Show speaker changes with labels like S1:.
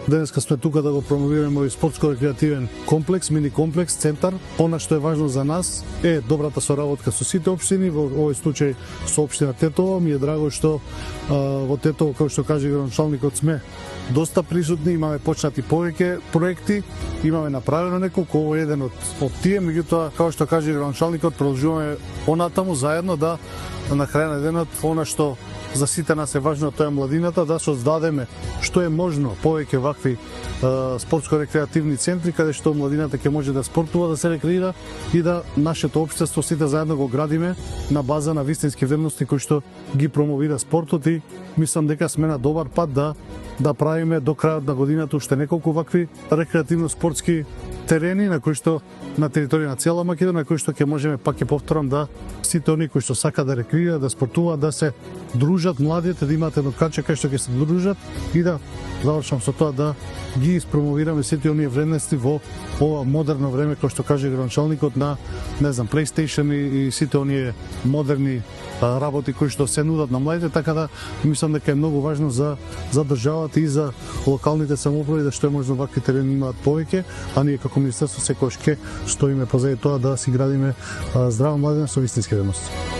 S1: денеска сме тука да го промовираме овој спортско-рекреативен комплекс, мини комплекс, центар. Она што е важно за нас е добрата соработка со сите општини, во овој случај со општина Тетово. Ми е драго што во Тетово, како што каже градоначалникот, сме доста присутни, имаме почнати повеќе проекти, имаме направено неколку, ово е еден од тие, меѓутоа, како што каже градоначалникот, продолжуваме понатаму заедно да на крај на денот она што за сите нас е важно, тоа е младината, да создадеме што е можно повеќе вакви спортско-рекреативни центри каде што младината ќе може да спортува, да се рекреира и да нашето општество сите заедно го градиме на база на вистински вредности кои што ги промовира спортот и мислам дека сме на добар пат да правиме до крајот на годината уште неколку вакви рекреативно-спортски терени на кои што на територија на цела Македонија, на кои што ќе можеме, пак ќе повторам, да сите оние кои што сакаат да рекреираат, да спортуваат, да се дружат младите, да имате едно каче кај што ќе се дружат и да завршам со тоа да ги испромовираме сите оние вредности во ова модерно време, кој што каже градоначалникот, на PlayStation и сите оние модерни работи кои што се нудат на младите, така да мислам дека е многу важно за државата и за локалните самоуправи да што е можно вакви терени имаат повеќе, а ние како министерство секогаш ќе стоиме позади тоа да си градиме здрава младина со вистински вредности.